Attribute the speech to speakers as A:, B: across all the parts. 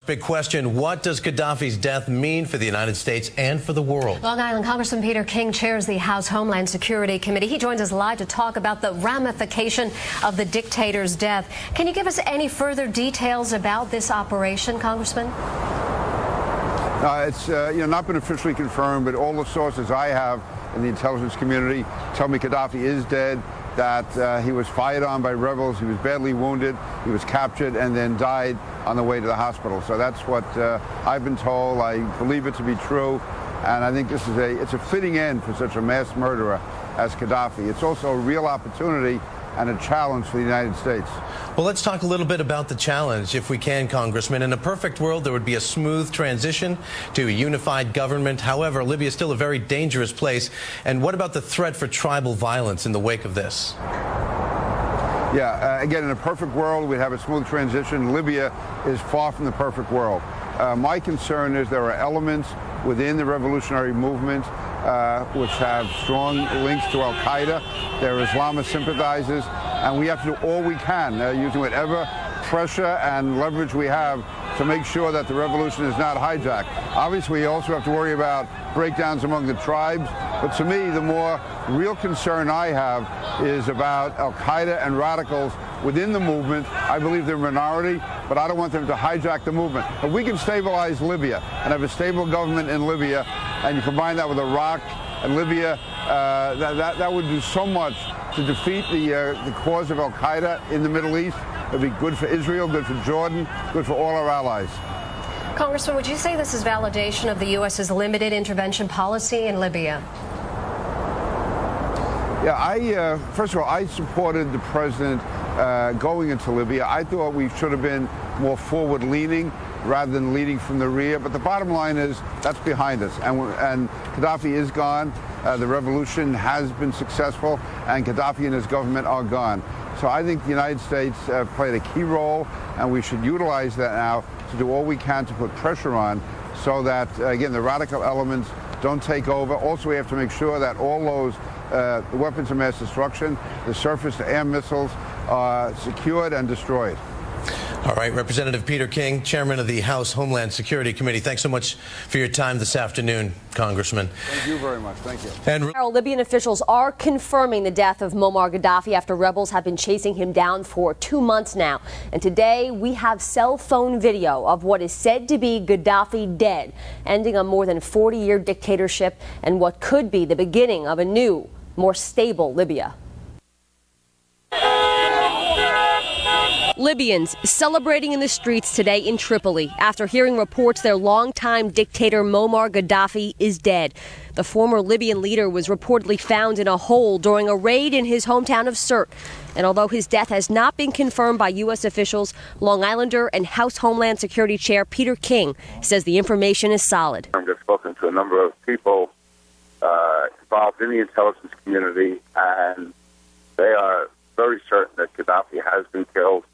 A: Big question, what does Qadhafi's death mean for the United States and for the world?
B: Long Island Congressman Peter King chairs the House Homeland Security Committee. He joins us live to talk about the ramification of the dictator's death. Can you give us any further details about this operation, Congressman?
C: It's not been officially confirmed, but all the sources I have in the intelligence community tell me Qadhafi is dead, that he was fired on by rebels, he was badly wounded, he was captured, and then died on the way to the hospital. So that's what I've been told. I believe it to be true, and I think this is it's a fitting end for such a mass murderer as Qadhafi. It's also a real opportunity and a challenge for the United States.
A: Well, let's talk a little bit about the challenge, if we can, Congressman. In a perfect world, there would be a smooth transition to a unified government. However, Libya is still a very dangerous place. And what about the threat for tribal violence in the wake of this?
C: Yeah, again, in a perfect world, we'd have a smooth transition. Libya is far from the perfect world. My concern is there are elements within the revolutionary movement which have strong links to al-Qaeda. They're Islamist sympathizers, and we have to do all we can, using whatever pressure and leverage we have to make sure that the revolution is not hijacked. Obviously, we also have to worry about breakdowns among the tribes, but to me, the more real concern I have is about al-Qaeda and radicals within the movement. I believe they're a minority, but I don't want them to hijack the movement. If we can stabilize Libya and have a stable government in Libya, and you combine that with Iraq and Libya, that would do so much to defeat the cause of al-Qaeda in the Middle East. It would be good for Israel, good for Jordan, good for all our allies.
B: Congressman, would you say this is validation of the U.S.'s limited intervention policy in Libya?
C: Yeah, first of all, I supported the president going into Libya. I thought we should have been more forward-leaning rather than leading from the rear. But the bottom line is that's behind us, and Qadhafi is gone. The revolution has been successful, and Qadhafi and his government are gone. So I think the United States played a key role, and we should utilize that now to do all we can to put pressure on so that, again, the radical elements don't take over. Also, we have to make sure that all those weapons of mass destruction, the surface-to-air missiles, are secured and destroyed.
A: All right, Representative Peter King, chairman of the House Homeland Security Committee. Thanks so much for your time this afternoon, Congressman.
C: Thank you very much. Thank you.
A: And
D: Libyan officials are confirming the death of Muammar Gaddafi after rebels have been chasing him down for 2 months now. And today we have cell phone video of what is said to be Gaddafi dead, ending a more than 40-year dictatorship and what could be the beginning of a new, more stable Libya. Libyans celebrating in the streets today in Tripoli after hearing reports their longtime dictator Muammar Gaddafi is dead. The former Libyan leader was reportedly found in a hole during a raid in his hometown of Sirte. And although his death has not been confirmed by U.S. officials, Long Islander and House Homeland Security Chair Peter King says the information is solid.
E: I've spoken to a number of people involved in the intelligence community, and they are very certain that Gaddafi has been killed.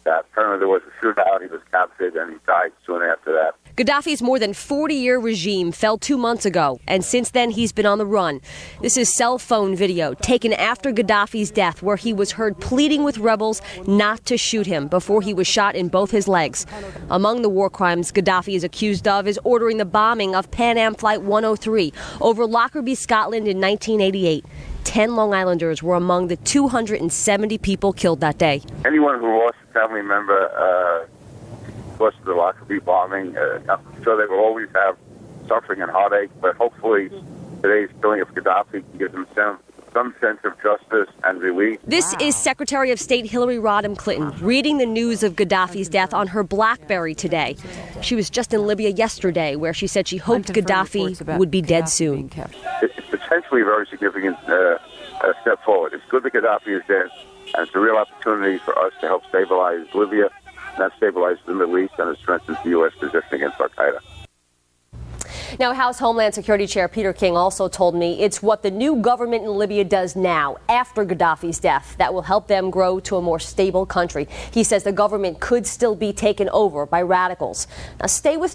E: That apparently there was a shootout, he was captured, and he died soon after that.
D: Gaddafi's more than 40-year regime fell 2 months ago, and since then he's been on the run. This is cell phone video taken after Gaddafi's death, where he was heard pleading with rebels not to shoot him before he was shot in both his legs. Among the war crimes Gaddafi is accused of is ordering the bombing of Pan Am Flight 103 over Lockerbie, Scotland in 1988. 10 Long Islanders were among the 270 people killed that day.
E: Anyone who lost a family member because of the Lockerbie bombing, I'm sure they will always have suffering and heartache, but hopefully today's killing of Gaddafi can give them some sense of justice and relief.
D: This is Secretary of State Hillary Rodham Clinton reading the news of Gaddafi's death on her BlackBerry today. She was just in Libya yesterday, where she said she hoped Gaddafi would be dead soon.
E: It's potentially a very significant step forward. It's good that Gaddafi is dead, and it's a real opportunity for us to help stabilize Libya, and that stabilizes the Middle East, and it strengthens the U.S. position against al-Qaeda.
D: Now, House Homeland Security Chair Peter King also told me it's what the new government in Libya does now, after Gaddafi's death, that will help them grow to a more stable country. He says the government could still be taken over by radicals. Now, stay with